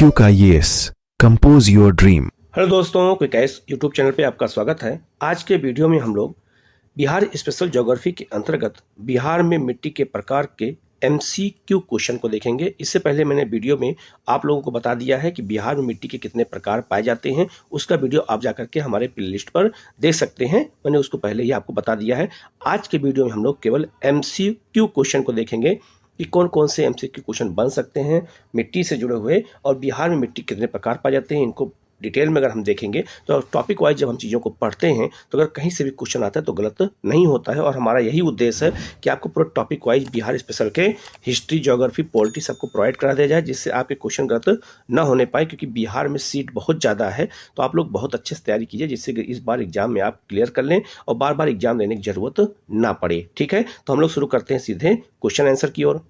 Quick IAS compose your dream. Hello दोस्तों, quick IAS YouTube channel पे आपका स्वागत है। आज के वीडियो में हम लोग बिहार स्पेशल ज्योग्राफी के अंतर्गत बिहार में मिट्टी के प्रकार के MCQ क्वेश्चन को देखेंगे। इससे पहले मैंने वीडियो में आप लोगों को बता दिया है कि बिहार में मिट्टी के कितने प्रकार पाए जाते हैं। उसका वीडियो आप जाकर के हमारे प्लेलिस्ट पर देख सकते हैं। मैंने उसको पहले ही आपको बता दिया है। आज के वीडियो में हम लोग केवल MCQ क्वेश्चन को देखेंगे कि कौन कौन से MCQ क्वेश्चन बन सकते हैं मिट्टी से जुड़े हुए, और बिहार में मिट्टी कितने प्रकार पाए जाते हैं, इनको डिटेल में अगर हम देखेंगे तो टॉपिक वाइज जब हम चीज़ों को पढ़ते हैं तो अगर कहीं से भी क्वेश्चन आता है तो गलत नहीं होता है। और हमारा यही उद्देश्य है कि आपको पूरा टॉपिक वाइज बिहार स्पेशल के हिस्ट्री, ज्योग्राफी, पॉलिटी सबको प्रोवाइड करा दिया जाए, जिससे आपके क्वेश्चन गलत ना होने पाए। क्योंकि बिहार में सीट बहुत ज़्यादा है, तो आप लोग बहुत अच्छे से तैयारी कीजिए, जिससे इस बार एग्जाम में आप क्लियर कर लें और बार बार एग्जाम देने की जरूरत ना पड़े। ठीक है, तो हम लोग शुरू करते हैं सीधे क्वेश्चन आंसर की ओर।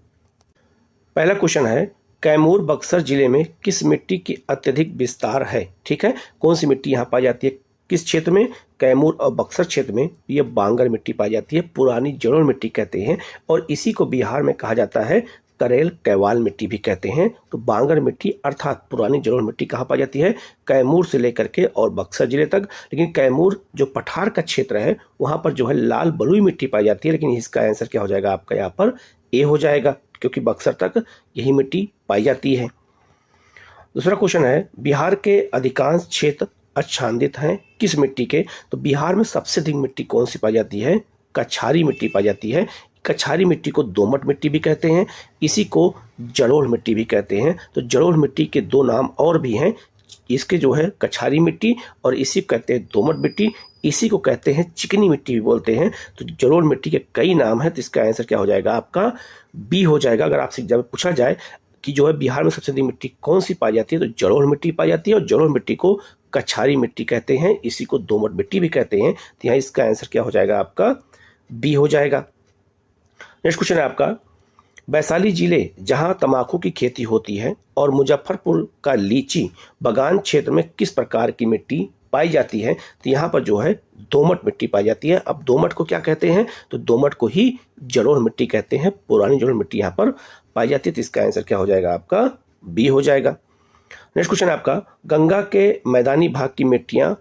पहला क्वेश्चन है, कैमूर बक्सर जिले में किस मिट्टी की अत्यधिक विस्तार है। ठीक है, कौन सी मिट्टी यहाँ पाई जाती है, किस क्षेत्र में, कैमूर और बक्सर क्षेत्र में ये बांगर मिट्टी पाई जाती है, पुरानी जलोढ़ मिट्टी कहते हैं। और इसी को बिहार में कहा जाता है करेल कैवाल मिट्टी भी कहते हैं। तो बांगर मिट्टी अर्थात पुरानी जलोढ़ मिट्टी कहाँ पाई जाती है, कैमूर से लेकर के और बक्सर जिले तक। लेकिन कैमूर जो पठार का क्षेत्र है वहाँ पर जो है लाल बलुई मिट्टी पाई जाती है। लेकिन इसका आंसर क्या हो जाएगा आपका, यहाँ पर ए हो जाएगा, क्योंकि बक्सर तक यही मिट्टी पाई जाती है। दूसरा क्वेश्चन है, बिहार के अधिकांश क्षेत्र आच्छादित हैं किस मिट्टी के। तो बिहार में सबसे अधिक मिट्टी कौन सी पाई जाती है, कछारी मिट्टी पाई जाती है। कछारी मिट्टी को दोमट मिट्टी भी कहते हैं, इसी को जलोढ़ मिट्टी भी कहते हैं। तो जलोढ़ मिट्टी के दो नाम और भी हैं, इसके जो है कछारी मिट्टी और इसी को कहते हैं दोमट मिट्टी, इसी को कहते हैं चिकनी मिट्टी भी बोलते हैं। तो जलोढ़ मिट्टी के कई नाम हैं, तो इसका आंसर क्या हो जाएगा आपका, बी हो जाएगा। अगर आपसे एग्जाम में पूछा जाए कि जो है बिहार में सबसे अधिक मिट्टी कौन सी पाई जाती है, तो जलोढ़ मिट्टी पाई जाती है और जलोढ़ मिट्टी को कछारी मिट्टी कहते हैं, इसी को दोमट मिट्टी भी कहते हैं। तो यहाँ इसका आंसर क्या हो जाएगा आपका, बी हो जाएगा। नेक्स्ट क्वेश्चन है आपका, वैशाली जिले जहां तंबाकू की खेती होती है और मुजफ्फरपुर का लीची बागान क्षेत्र में किस प्रकार की मिट्टी पाई जाती है। तो यहाँ पर जो है दोमट मिट्टी पाई जाती है। अब दोमट को क्या कहते हैं, तो दोमट को ही जलोढ़ मिट्टी कहते हैं, पुरानी जलोढ़ मिट्टी यहाँ पर पाई जाती है। तो इसका आंसर क्या हो जाएगा आपका, बी हो जाएगा। नेक्स्ट क्वेश्चन है आपका, गंगा के मैदानी भाग की मिट्टियाँ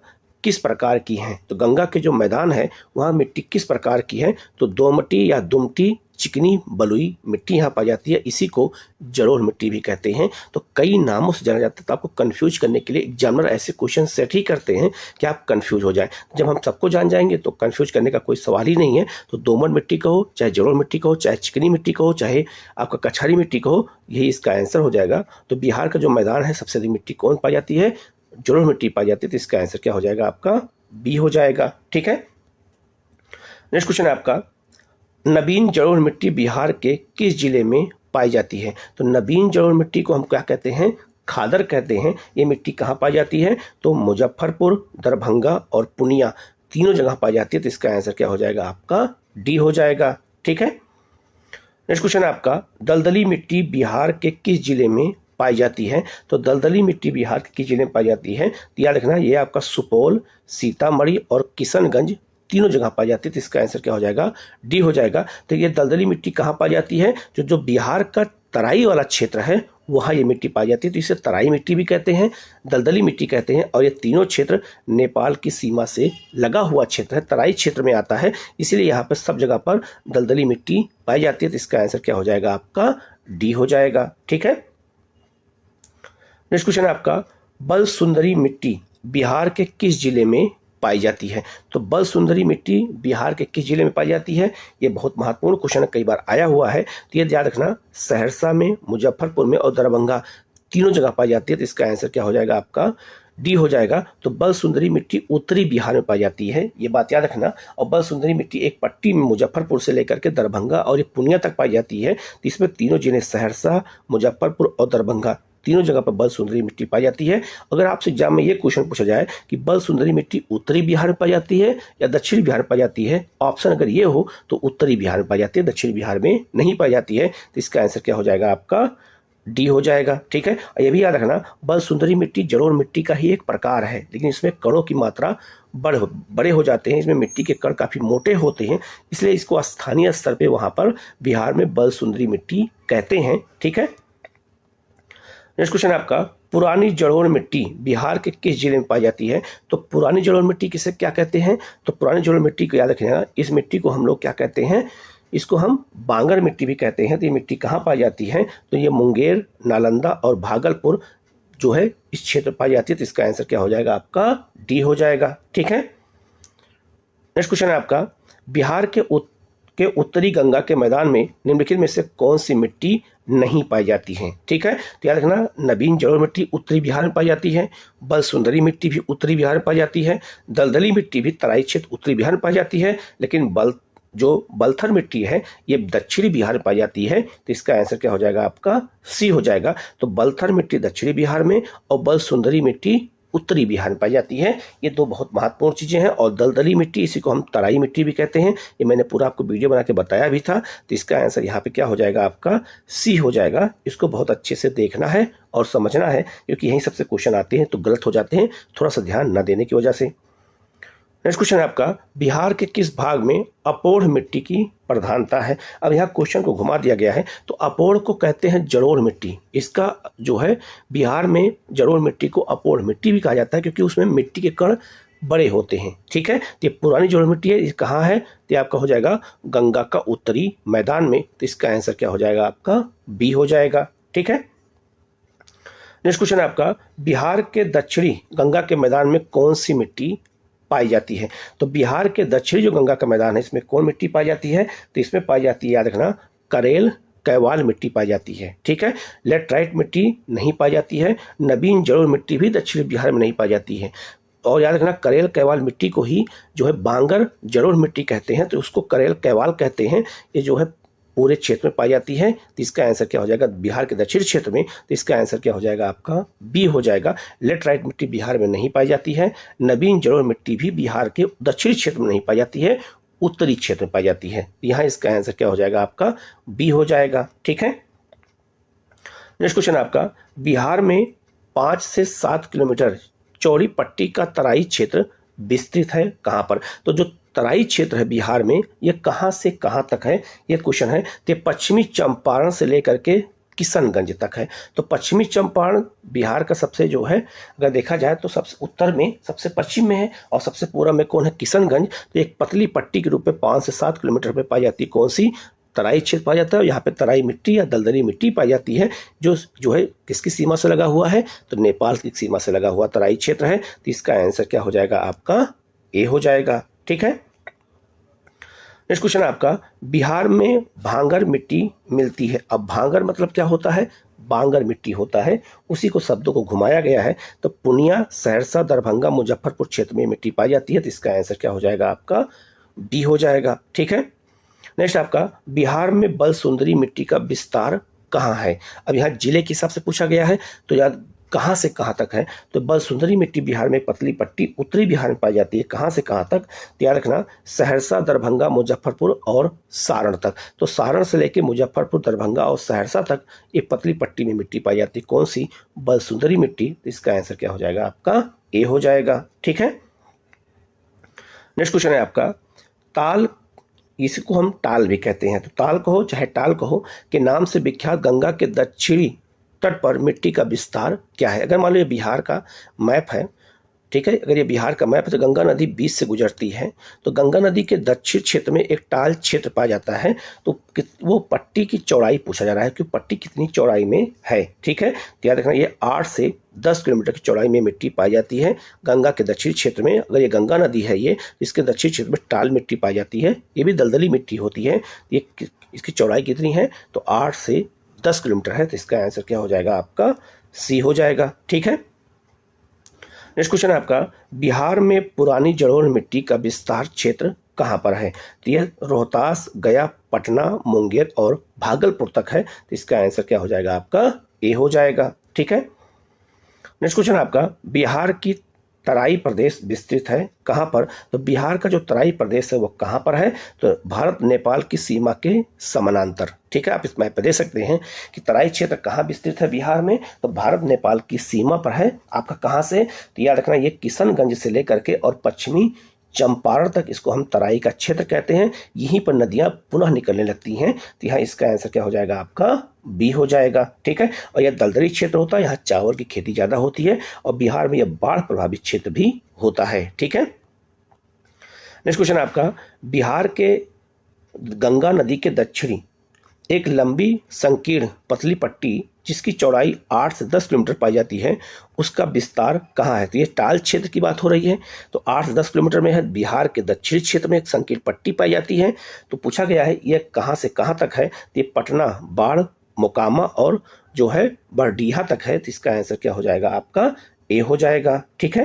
किस प्रकार की हैं। तो गंगा के जो मैदान है वहाँ मिट्टी किस प्रकार की है, तो दोमटी या दुमटी, चिकनी, बलुई मिट्टी यहाँ पाई जाती है, इसी को जलोढ़ मिट्टी भी कहते हैं। तो कई नामों से जाना जाता है, तो आपको कंफ्यूज करने के लिए एग्जामिनर ऐसे क्वेश्चन सेट ही करते हैं कि आप कंफ्यूज हो जाए। जब हम सबको जान जाएंगे तो कंफ्यूज करने का कोई सवाल ही नहीं है। तो दोमट मिट्टी कहो, चाहे जलोढ़ मिट्टी कहो, चाहे चिकनी मिट्टी कहो, चाहे आपका कछारी मिट्टी कहो, यही इसका आंसर हो जाएगा। तो बिहार का जो मैदान है सबसे अधिक मिट्टी कौन पाई जाती है, जलोढ़ मिट्टी पाई जाती है। तो इसका आंसर क्या हो जाएगा आपका, बी हो जाएगा। ठीक है, नेक्स्ट क्वेश्चन है आपका, नवीन जलोढ़ मिट्टी बिहार के किस जिले में पाई जाती है। तो नवीन जलोढ़ मिट्टी को हम क्या कहते हैं, खादर कहते हैं। ये मिट्टी कहाँ पाई जाती है, तो मुजफ्फरपुर, दरभंगा और पूर्णिया तीनों जगह पाई जाती है। तो इसका आंसर क्या हो जाएगा आपका, डी हो जाएगा। ठीक है, नेक्स्ट क्वेश्चन है आपका, दलदली मिट्टी बिहार के किस जिले में पाई जाती है। तो दलदली मिट्टी बिहार के किस जिले में पाई जाती है, तो याद रखना ये आपका सुपौल, सीतामढ़ी और किशनगंज तीनों जगह पाई जाती है। तो इसका आंसर क्या हो जाएगा, डी हो जाएगा। तो ये दलदली मिट्टी कहाँ पाई जाती है, जो बिहार का तराई वाला क्षेत्र है वहाँ ये मिट्टी पाई जाती है। तो इसे तराई मिट्टी भी कहते हैं, दलदली मिट्टी कहते हैं। और ये तीनों क्षेत्र नेपाल की सीमा से लगा हुआ क्षेत्र है, तराई क्षेत्र में आता है, इसीलिए यहाँ पर सब जगह पर दलदली मिट्टी पाई जाती है। तो इसका आंसर क्या हो जाएगा आपका, डी हो जाएगा। ठीक है, नेक्स्ट क्वेश्चन है आपका, बल सुंदरी मिट्टी बिहार के किस जिले में पाई जाती है। तो बल सुंदरी मिट्टी बिहार के किस जिले में पाई जाती है, ये बहुत महत्वपूर्ण क्वेश्चन कई बार आया हुआ है। तो ये याद रखना, सहरसा में, मुजफ्फरपुर में और दरभंगा तीनों जगह पाई जाती है। तो इसका आंसर क्या हो जाएगा आपका, डी हो जाएगा। तो बल सुंदरी मिट्टी उत्तरी बिहार में पाई जाती है, ये बात याद रखना। और बल सुंदरी मिट्टी एक पट्टी में मुजफ्फरपुर से लेकर के दरभंगा और ये पूर्णिया तक पाई जाती है। तो इसमें तीनों जिले सहरसा, मुजफ्फरपुर और दरभंगा तीनों जगह पर बल सुंदरी मिट्टी पाई जाती है। अगर आपसे एग्जाम में ये क्वेश्चन पूछा जाए कि बल सुंदरी मिट्टी उत्तरी बिहार में पाई जाती है या दक्षिणी बिहार में पाई जाती है, ऑप्शन अगर ये हो तो उत्तरी बिहार में पाई जाती है, दक्षिणी बिहार में नहीं पाई जाती है। तो इसका आंसर क्या हो जाएगा आपका, डी हो जाएगा। ठीक है, और ये भी याद रखना, बल सुंदरी मिट्टी जलोढ़ मिट्टी का ही एक प्रकार है, लेकिन इसमें कणों की मात्रा बड़े हो जाते हैं। इसमें मिट्टी के कण काफी मोटे होते हैं, इसलिए इसको स्थानीय स्तर पे वहां पर बिहार में बल सुंदरी मिट्टी कहते हैं। ठीक है, नेक्स्ट क्वेश्चन है आपका, पुरानी जलोढ़ मिट्टी बिहार के किस जिले में पाई जाती है? तो पुरानी जलोढ़ मिट्टी किसे क्या कहते हैं? तो पुरानी जलोढ़ मिट्टी को याद रखिएगा, इस मिट्टी को हम लोग क्या कहते हैं? इसको हम बांगर मिट्टी भी कहते हैं। तो ये मिट्टी कहाँ पाई जाती है? तो ये मुंगेर, नालंदा और भागलपुर जो है इस क्षेत्र में पाई जाती है। तो इसका आंसर क्या हो जाएगा? आपका डी हो जाएगा। ठीक है, नेक्स्ट क्वेश्चन है आपका, बिहार के उत्तरी गंगा के मैदान में निम्नलिखित में से कौन सी मिट्टी नहीं पाई जाती है? ठीक है, तो याद रखना, नवीन जलोढ़ मिट्टी उत्तरी बिहार में पाई जाती है, बल सुंदरी मिट्टी भी उत्तरी बिहार में पाई जाती है, दलदली मिट्टी भी तराई क्षेत्र उत्तरी बिहार में पाई जाती है, लेकिन बलथर मिट्टी है ये दक्षिणी बिहार में पाई जाती है। तो इसका आंसर क्या हो जाएगा? आपका सी हो जाएगा। तो बलथर मिट्टी दक्षिणी बिहार में और बल सुंदरी मिट्टी उत्तरी बिहार में पाई जाती है। ये दो बहुत महत्वपूर्ण चीजें हैं। और दलदली मिट्टी, इसी को हम तराई मिट्टी भी कहते हैं, ये मैंने पूरा आपको वीडियो बना के बताया भी था। तो इसका आंसर यहाँ पे क्या हो जाएगा? आपका सी हो जाएगा। इसको बहुत अच्छे से देखना है और समझना है, क्योंकि यहीं सबसे क्वेश्चन आते हैं तो गलत हो जाते हैं थोड़ा सा ध्यान न देने की वजह से। नेक्स्ट क्वेश्चन है आपका, बिहार के किस भाग में अपोढ़ मिट्टी की प्रधानता है? अब यहाँ क्वेश्चन को घुमा दिया गया है। तो अपोढ़ को कहते हैं जलोढ़ मिट्टी। इसका जो है बिहार में जलोढ़ मिट्टी को अपोढ़ मिट्टी भी कहा जाता है, क्योंकि उसमें मिट्टी के कण बड़े होते हैं। ठीक है, तो ये पुरानी जलोढ़ मिट्टी है। ये कहाँ है? तो आपका हो जाएगा गंगा का उत्तरी मैदान में। तो इसका आंसर क्या हो जाएगा? आपका बी हो जाएगा। ठीक है, नेक्स्ट क्वेश्चन है आपका, बिहार के दक्षिणी गंगा के मैदान में कौन सी मिट्टी पाई जाती है? तो बिहार के दक्षिणी जो गंगा का मैदान है इसमें कौन मिट्टी पाई जाती है? तो इसमें पाई जाती है, याद रखना, करेल कैवाल मिट्टी पाई जाती है। ठीक है, लेटराइट मिट्टी नहीं पाई जाती है। नवीन जलोढ़ मिट्टी भी दक्षिणी बिहार में नहीं पाई जाती है। और याद रखना, करेल कैवाल मिट्टी को ही जो है बांगर जलोढ़ मिट्टी कहते हैं, तो उसको करेल कैवाल कहते हैं। ये जो है पूरे क्षेत्र में पाई जाती है। तो इसका आंसर क्या हो जाएगा? बिहार के दक्षिण क्षेत्र में। तो इसका आंसर क्या हो जाएगा? आपका बी हो जाएगा। लेटराइट मिट्टी बिहार में नहीं पाई जाती है। नवीन जलोढ़ मिट्टी भी बिहार के दक्षिणी क्षेत्र में नहीं पाई जाती है, उत्तरी क्षेत्र में पाई जाती है। यहाँ इसका आंसर क्या हो जाएगा? आपका बी हो जाएगा। ठीक है, नेक्स्ट क्वेश्चन आपका, बिहार में 5 से 7 किलोमीटर चौड़ी पट्टी का तराई क्षेत्र विस्तृत है कहाँ पर? तो जो तराई क्षेत्र है बिहार में, ये कहाँ से कहाँ तक है? ये क्वेश्चन है। तो पश्चिमी चंपारण से लेकर के किशनगंज तक है। तो पश्चिमी चंपारण बिहार का सबसे जो है, अगर देखा जाए तो सबसे उत्तर में, सबसे पश्चिम में है, और सबसे पूर्व में कौन है? किशनगंज। तो एक पतली पट्टी के रूप में 5 से 7 किलोमीटर पे पाई जाती है कौन सी? तराई क्षेत्र पाया जाता है। यहाँ पे तराई मिट्टी या दलदली मिट्टी पाई जाती है, जो है किसकी सीमा से लगा हुआ है? तो नेपाल की सीमा से लगा हुआ तराई क्षेत्र है। तो इसका आंसर क्या हो जाएगा? आपका ए हो जाएगा। ठीक है, नेक्स्ट क्वेश्चन आपका, बिहार में भांगर मिट्टी मिलती है। अब भांगर मतलब क्या होता है? बांगर मिट्टी होता है। उसी को शब्दों को घुमाया गया है। तो पूर्णिया, सहरसा, दरभंगा, मुजफ्फरपुर क्षेत्र में मिट्टी पाई जाती है। तो इसका आंसर क्या हो जाएगा? आपका डी हो जाएगा। ठीक है, नेक्स्ट आपका, बिहार में बल सुंदरी मिट्टी का विस्तार कहाँ है? अब यहाँ जिले के हिसाब से पूछा गया है, तो याद कहाँ से कहाँ तक है? तो बल सुंदरी मिट्टी बिहार में पतली पट्टी उत्तरी बिहार में पाई जाती है। कहाँ से कहाँ तक? तो याद रखना, सहरसा, दरभंगा, मुजफ्फरपुर और सारण तक। तो सारण से लेके मुजफ्फरपुर, दरभंगा और सहरसा तक ये पतली पट्टी में मिट्टी पाई जाती है। कौन सी? बल सुंदरी मिट्टी। तो इसका आंसर क्या हो जाएगा? आपका ए हो जाएगा। ठीक है, नेक्स्ट क्वेश्चन है आपका, ताल, इसको हम टाल भी कहते हैं। तो ताल कहो चाहे टाल कहो के नाम से विख्यात गंगा के दक्षिणी तट पर मिट्टी का विस्तार क्या है? अगर मान लो ये बिहार का मैप है, ठीक है, अगर ये बिहार का मैप है तो गंगा नदी बीच से गुजरती है। तो गंगा नदी के दक्षिण क्षेत्र में एक टाल क्षेत्र पाया जाता है। तो वो पट्टी की चौड़ाई पूछा जा रहा है कि पट्टी कितनी चौड़ाई में है। ठीक है, तो याद रखना, ये 8 से 10 किलोमीटर की चौड़ाई में मिट्टी पाई जाती है गंगा के दक्षिण क्षेत्र में। अगर ये गंगा नदी है, ये इसके दक्षिण क्षेत्र में टाल मिट्टी पाई जाती है। ये भी दलदली मिट्टी होती है। ये इसकी चौड़ाई कितनी है? तो 8 से 10 किलोमीटर है। तो इसका आंसर क्या हो जाएगा? आपका सी हो जाएगा। ठीक है, नेक्स्ट क्वेश्चन है आपका, बिहार में पुरानी जलोढ़ मिट्टी का विस्तार क्षेत्र कहाँ पर है? तो यह रोहतास, गया, पटना, मुंगेर और भागलपुर तक है। तो इसका आंसर क्या हो जाएगा? आपका ए हो जाएगा। ठीक है, नेक्स्ट क्वेश्चन आपका, बिहार की तराई प्रदेश विस्तृत है कहाँ पर? तो बिहार का जो तराई प्रदेश है वो कहाँ पर है? तो भारत नेपाल की सीमा के समानांतर। ठीक है, आप इस मैप पे दे सकते हैं कि तराई क्षेत्र कहाँ विस्तृत है बिहार में। तो भारत नेपाल की सीमा पर है। आपका कहाँ से? तो याद रखना, ये किशनगंज से लेकर के और पश्चिमी चंपारण तक इसको हम तराई का क्षेत्र कहते हैं। यहीं पर नदियां पुनः निकलने लगती हैं, तो यहाँ इसका आंसर क्या हो जाएगा आपका बी हो जाएगा। ठीक है, और यह दलदली क्षेत्र होता है, यहाँ चावल की खेती ज़्यादा होती है और बिहार में यह बाढ़ प्रभावित क्षेत्र भी होता है। ठीक है, नेक्स्ट क्वेश्चन आपका, बिहार के गंगा नदी के दक्षिणी एक लंबी संकीर्ण पतली पट्टी जिसकी चौड़ाई 8 से 10 किलोमीटर पाई जाती है, उसका विस्तार कहाँ है? तो ये टाल क्षेत्र की बात हो रही है, तो 8 से 10 किलोमीटर में है। बिहार के दक्षिणी क्षेत्र में एक संकीर्ण पट्टी पाई जाती है, तो पूछा गया है यह कहाँ से कहाँ तक है? तो ये पटना, बाढ़, मोकामा और जो है बरडीहा तक है, तो इसका आंसर क्या हो जाएगा आपका ए हो जाएगा। ठीक है,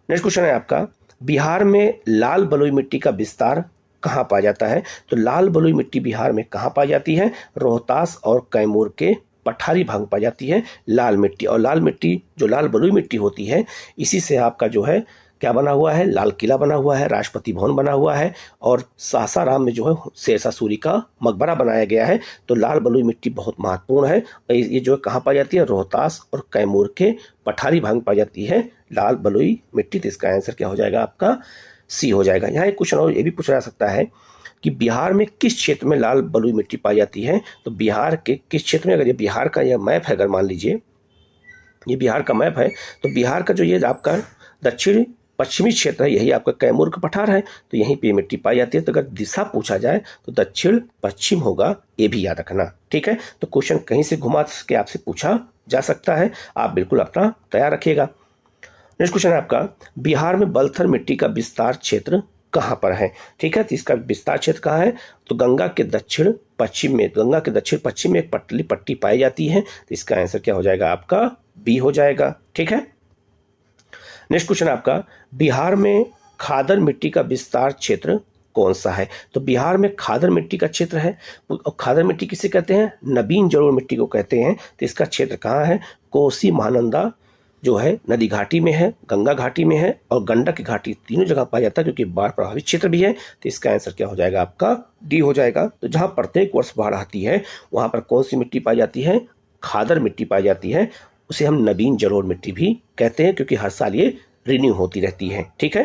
नेक्स्ट क्वेश्चन है आपका, बिहार में लाल बलुई मिट्टी का विस्तार कहाँ पाया जाता है? तो लाल बलुई मिट्टी बिहार में कहाँ पाई जाती है? रोहतास और कैमूर के पठारी भाग में पाई जाती है लाल मिट्टी। और लाल मिट्टी जो लाल बलुई मिट्टी होती है, इसी से आपका जो है क्या बना हुआ है? लाल किला बना हुआ है, राष्ट्रपति भवन बना हुआ है और सासाराम में जो है शेरशाह सूरी का मकबरा बनाया गया है। तो लाल बलुई मिट्टी बहुत महत्वपूर्ण है। ये जो है कहाँ पाई जाती है? रोहतास और कैमूर के पठारी भाग में पाई जाती है लाल बलुई मिट्टी। तो इसका आंसर क्या हो जाएगा आपका सी हो जाएगा। यहाँ एक क्वेश्चन और ये भी पूछा जा सकता है कि बिहार में किस क्षेत्र में लाल बलुई मिट्टी पाई जाती है? तो बिहार के किस क्षेत्र में, अगर ये बिहार का यह मैप है, अगर मान लीजिए ये बिहार का मैप है, तो बिहार का जो ये आपका दक्षिण पश्चिमी क्षेत्र है, यही आपका कैमूर का पठार है, तो यहीं पे मिट्टी पाई जाती है। तो अगर दिशा पूछा जाए तो दक्षिण पश्चिम होगा, ये भी याद रखना। ठीक है, तो क्वेश्चन कहीं से घुमा के आपसे पूछा जा सकता है, आप बिल्कुल अपना तैयार रखिएगा। नेक्स्ट क्वेश्चन है आपका, बिहार में बलथर मिट्टी का विस्तार क्षेत्र कहाँ पर है? ठीक है, तो इसका विस्तार क्षेत्र कहाँ है? तो गंगा के दक्षिण पश्चिम में, गंगा के दक्षिण पश्चिम में एक पतली पट्टी पाई जाती है, तो इसका आंसर क्या हो जाएगा आपका बी हो जाएगा। ठीक है, नेक्स्ट क्वेश्चन आपका, बिहार में खादर मिट्टी का विस्तार क्षेत्र कौन सा है? तो बिहार में खादर मिट्टी का क्षेत्र है, और खादर मिट्टी किसे कहते हैं? नवीन जलोढ़ मिट्टी को कहते हैं। तो इसका क्षेत्र कहाँ है? कोसी महानंदा जो है नदी घाटी में है, गंगा घाटी में है और गंडक घाटी, तीनों जगह पाया जाता है, क्योंकि बाढ़ प्रभावित क्षेत्र भी है। तो इसका आंसर क्या हो जाएगा आपका डी हो जाएगा। तो जहां प्रत्येक वर्ष बाढ़ आती है वहां पर कौन सी मिट्टी पाई जाती है? खादर मिट्टी पाई जाती है, उसे हम नवीन जलोढ़ मिट्टी भी कहते हैं, क्योंकि हर साल ये रिन्यू होती रहती है। ठीक है,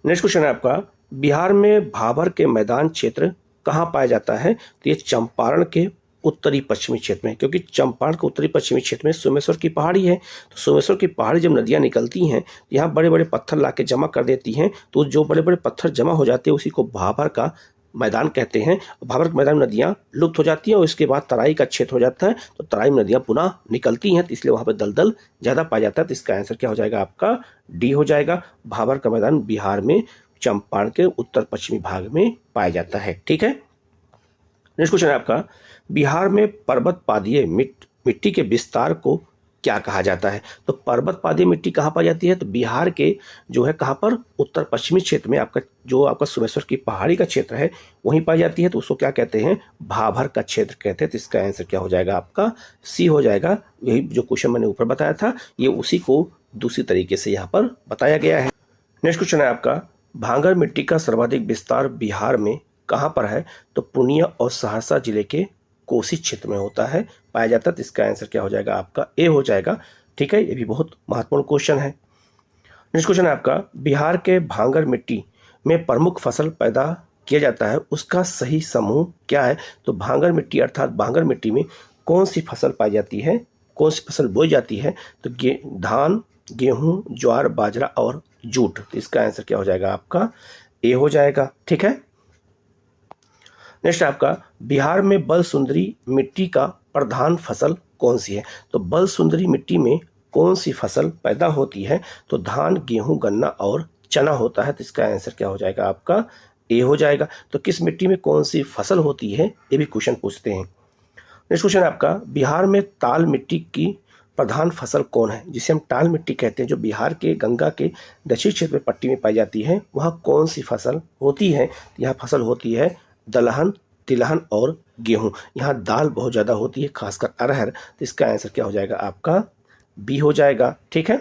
नेक्स्ट क्वेश्चन है आपका, बिहार में भाबर के मैदान क्षेत्र कहाँ पाया जाता है? तो ये चंपारण के उत्तरी पश्चिमी क्षेत्र में, क्योंकि चंपारण के उत्तरी पश्चिमी क्षेत्र में सोमेश्वर की पहाड़ी है। तो सोमेश्वर की पहाड़ी जब नदियां निकलती हैं, यहाँ बड़े बड़े पत्थर लाके जमा कर देती हैं, तो जो बड़े बड़े पत्थर जमा हो जाते हैं उसी को भाबर का मैदान कहते हैं। भाबर के मैदान में नदियाँ लुप्त हो जाती हैं और इसके बाद तराई का क्षेत्र हो जाता है, तो तराई में नदियाँ पुनः निकलती हैं, तो इसलिए वहाँ पर दलदल ज़्यादा पाया जाता है। तो इसका आंसर क्या हो जाएगा आपका डी हो जाएगा। भाबर का मैदान बिहार में चंपारण के उत्तर पश्चिमी भाग में पाया जाता है। ठीक है, नेक्स्ट क्वेश्चन है आपका, बिहार में पर्वत पादीय मिट्टी के विस्तार को क्या कहा जाता है? तो पर्वत पादीय मिट्टी कहाँ पाई जाती है? तो बिहार के जो है कहाँ पर? उत्तर पश्चिमी क्षेत्र में, आपका जो आपका सोमेश्वर की पहाड़ी का क्षेत्र है वहीं पाई जाती है, तो उसको क्या कहते हैं? भाबर का क्षेत्र कहते हैं। तो इसका आंसर क्या हो जाएगा आपका सी हो जाएगा। यही जो क्वेश्चन मैंने ऊपर बताया था, ये उसी को दूसरी तरीके से यहाँ पर बताया गया है। नेक्स्ट क्वेश्चन है आपका, भांगर मिट्टी का सर्वाधिक विस्तार बिहार में कहाँ पर है? तो पूर्णिया और सहरसा जिले के कोसी क्षेत्र में होता है, पाया जाता है। तो इसका आंसर क्या हो जाएगा आपका ए हो जाएगा। ठीक है, ये भी बहुत महत्वपूर्ण क्वेश्चन है। नेक्स्ट क्वेश्चन है आपका, बिहार के भांगर मिट्टी में प्रमुख फसल पैदा किया जाता है, उसका सही समूह क्या है? तो भांगर मिट्टी अर्थात भांगर मिट्टी में कौन सी फसल पाई जाती है, कौन सी फसल बोई जाती है? तो धान, गेहूं, ज्वार, बाजरा और जूट। तो इसका आंसर क्या हो जाएगा आपका ए हो जाएगा। ठीक है, नेक्स्ट आपका, बिहार में बल सुंदरी मिट्टी का प्रधान फसल कौन सी है? तो बल सुंदरी मिट्टी में कौन सी फसल पैदा होती है? तो धान, गेहूं, गन्ना और चना होता है। तो इसका आंसर क्या हो जाएगा आपका ए हो जाएगा। तो किस मिट्टी में कौन सी फसल होती है, ये भी क्वेश्चन पूछते हैं। नेक्स्ट क्वेश्चन आपका, बिहार में ताल मिट्टी की प्रधान फसल कौन है, जिसे हम टाल मिट्टी कहते हैं, जो बिहार के गंगा के दक्षिण क्षेत्र में पट्टी में पाई जाती है, वहाँ कौन सी फसल होती है? यहाँ फसल होती है दलहन, तिलहन और गेहूं। यहाँ दाल बहुत ज़्यादा होती है, खासकर अरहर। तो इसका आंसर क्या हो जाएगा आपका बी हो जाएगा। ठीक है,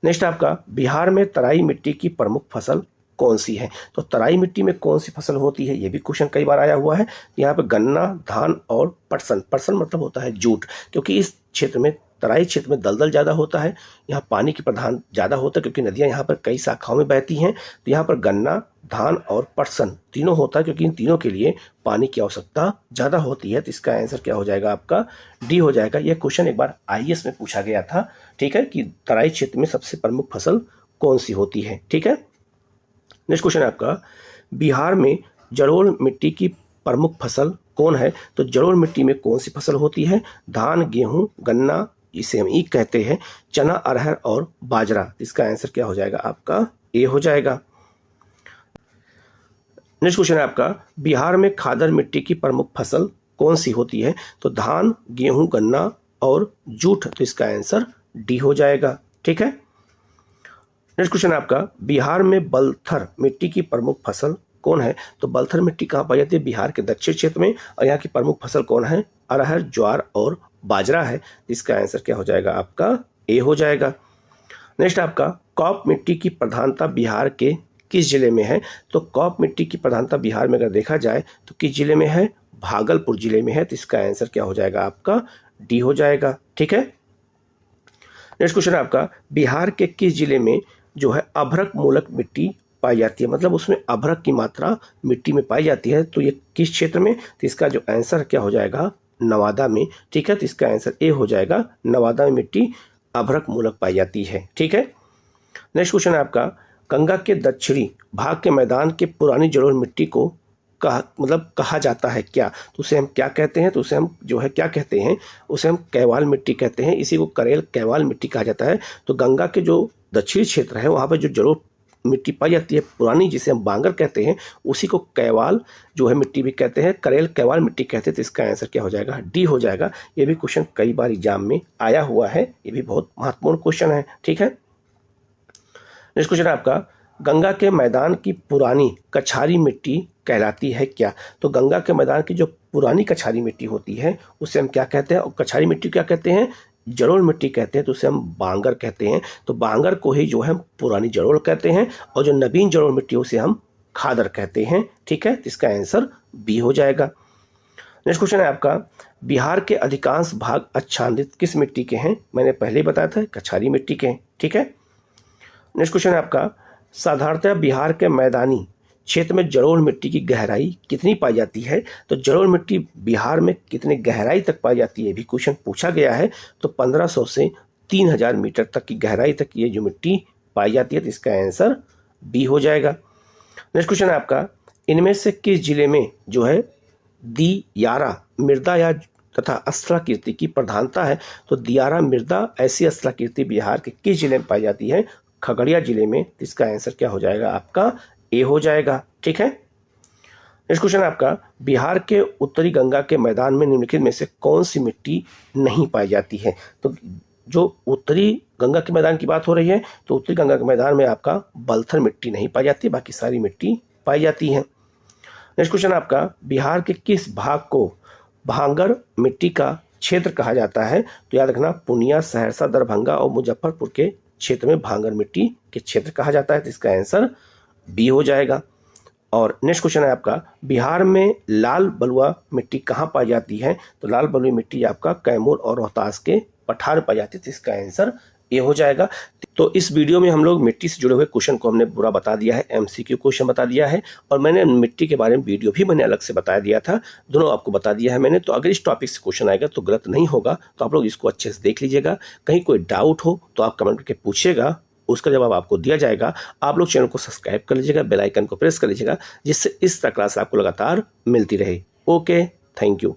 नेक्स्ट आपका, बिहार में तराई मिट्टी की प्रमुख फसल कौन सी है? तो तराई मिट्टी में कौन सी फसल होती है, ये भी क्वेश्चन कई बार आया हुआ है। यहाँ पे गन्ना, धान और पटसन, पटसन मतलब होता है जूट, क्योंकि इस क्षेत्र में तराई क्षेत्र में दलदल ज़्यादा होता है, यहाँ पानी की प्रधान ज़्यादा होता है क्योंकि नदियाँ यहाँ पर कई शाखाओं में बहती हैं। तो यहाँ पर गन्ना, धान और पटसन तीनों होता है क्योंकि इन तीनों के लिए पानी की आवश्यकता ज़्यादा होती है। तो इसका आंसर क्या हो जाएगा आपका डी हो जाएगा। यह क्वेश्चन एक बार IAS में पूछा गया था, ठीक है, कि तराई क्षेत्र में सबसे प्रमुख फसल कौन सी होती है, ठीक है। नेक्स्ट क्वेश्चन है आपका, बिहार में जलोढ़ मिट्टी की प्रमुख फसल कौन है? तो जलोढ़ मिट्टी में कौन सी फसल होती है? धान, गेहूं, गन्ना, इसे हम ईख कहते हैं, चना, अरहर और बाजरा। इसका आंसर क्या हो जाएगा आपका ए हो जाएगा। नेक्स्ट क्वेश्चन है आपका, बिहार में खादर मिट्टी की प्रमुख फसल कौन सी होती है? तो धान, गेहूं, गन्ना और जूट। तो इसका आंसर डी हो जाएगा, ठीक है। नेक्स्ट क्वेश्चन है आपका, बिहार में बलथर मिट्टी की प्रमुख फसल कौन है? तो बलथर मिट्टी कहाँ पाई जाती है? बिहार के दक्षिण क्षेत्र में। और यहाँ की प्रमुख फसल कौन है? अरहर, ज्वार और बाजरा है। इसका आंसर क्या हो जाएगा आपका ए हो जाएगा। नेक्स्ट आपका, कॉप मिट्टी की प्रधानता बिहार के किस जिले में है? तो कॉप मिट्टी की प्रधानता बिहार में अगर देखा जाए तो किस जिले में है? भागलपुर जिले में है। तो इसका आंसर क्या हो जाएगा आपका डी हो जाएगा, ठीक है। नेक्स्ट क्वेश्चन है आपका, बिहार के किस जिले में जो है अभ्रक मूलक मिट्टी पाई जाती है? मतलब उसमें अभ्रक की मात्रा मिट्टी में पाई जाती है। तो ये किस क्षेत्र में? तो इसका जो आंसर क्या हो जाएगा नवादा में, ठीक है। तो इसका आंसर ए हो जाएगा, नवादा में मिट्टी अभ्रक मूलक पाई जाती है, ठीक है। नेक्स्ट क्वेश्चन है आपका, गंगा के दक्षिणी भाग के मैदान के पुरानी जलोढ़ मिट्टी को कहा जाता है क्या? तो उसे हम क्या कहते हैं? तो उसे हम जो है क्या कहते हैं? उसे हम कैवाल मिट्टी कहते हैं। इसी को करेल कैवाल मिट्टी कहा जाता है। तो गंगा के जो दक्षिणी क्षेत्र है वहाँ पर जो जलोढ़ मिट्टी पाई जाती है पुरानी, जिसे हम बांगर कहते हैं, उसी को कैवाल जो है मिट्टी भी कहते हैं, करेल कैवाल मिट्टी कहते हैं। तो इसका आंसर क्या हो जाएगा डी हो जाएगा। ये भी क्वेश्चन कई बार एग्जाम में आया हुआ है, ये भी बहुत महत्वपूर्ण क्वेश्चन है, ठीक है। नेक्स्ट क्वेश्चन है आपका, गंगा के मैदान की पुरानी कछारी मिट्टी कहलाती है क्या? तो गंगा के मैदान की जो पुरानी कछारी मिट्टी होती है उसे हम क्या कहते हैं? और कछारी मिट्टी क्या कहते हैं? जलोढ़ मिट्टी कहते हैं। तो उसे हम बांगर कहते हैं। तो बांगर को ही जो है पुरानी जलोढ़ कहते हैं और जो नवीन जलोढ़ मिट्टी उसे हम खादर कहते हैं, ठीक है। इसका आंसर बी हो जाएगा। नेक्स्ट क्वेश्चन है आपका, बिहार के अधिकांश भाग आच्छादित किस मिट्टी के हैं? मैंने पहले ही बताया था, कछारी मिट्टी के हैं, ठीक है। नेक्स्ट क्वेश्चन है आपका, साधारणतः बिहार के मैदानी क्षेत्र में जलोढ़ मिट्टी की गहराई कितनी पाई जाती है? तो जलोढ़ मिट्टी बिहार में कितने गहराई तक पाई जाती है भी क्वेश्चन पूछा गया है। तो 1500 से 3000 मीटर तक की गहराई तक ये जो मिट्टी पाई जाती है। तो इसका आंसर बी हो जाएगा। नेक्स्ट क्वेश्चन है आपका, इनमें से किस जिले में जो है दियारा मृदा या तथा स्थलाकृति की प्रधानता है? तो दियारा मृदा ऐसी स्थलाकृति बिहार के किस जिले में पाई जाती है? खगड़िया जिले में। इसका आंसर क्या हो जाएगा आपका ए हो जाएगा, ठीक है। नेक्स्ट क्वेश्चन है आपका, बिहार के उत्तरी गंगा के मैदान में निम्नलिखित में से कौन सी मिट्टी नहीं पाई जाती है? तो जो उत्तरी गंगा के मैदान की बात हो रही है तो उत्तरी गंगा के मैदान में आपका बलथर मिट्टी नहीं पाई जाती, बाकी सारी मिट्टी पाई जाती है। नेक्स्ट क्वेश्चन आपका, बिहार के किस भाग को भांगर मिट्टी का क्षेत्र कहा जाता है? तो याद रखना, पूर्णिया, सहरसा, दरभंगा और मुजफ्फरपुर के क्षेत्र में भांगर मिट्टी के क्षेत्र कहा जाता है। तो इसका आंसर बी हो जाएगा। और नेक्स्ट क्वेश्चन है आपका, बिहार में लाल बलुआ मिट्टी कहाँ पाई जाती है? तो लाल बलुई मिट्टी आपका कैमूर और रोहतास के पठार पाई जाती है। तो इसका आंसर ए हो जाएगा। तो इस वीडियो में हम लोग मिट्टी से जुड़े हुए क्वेश्चन को हमने पूरा बता दिया है, MCQ क्वेश्चन बता दिया है, और मैंने मिट्टी के बारे में वीडियो भी मैंने अलग से बता दिया था, दोनों आपको बता दिया है मैंने। तो अगर इस टॉपिक से क्वेश्चन आएगा तो गलत नहीं होगा, तो आप लोग इसको अच्छे से देख लीजिएगा। कहीं कोई डाउट हो तो आप कमेंट करके पूछिएगा, उसका जवाब आपको दिया जाएगा। आप लोग चैनल को सब्सक्राइब कर लीजिएगा, बेल आइकन को प्रेस कर लीजिएगा, जिससे इस तरह क्लास आपको लगातार मिलती रहे। Okay, thank you.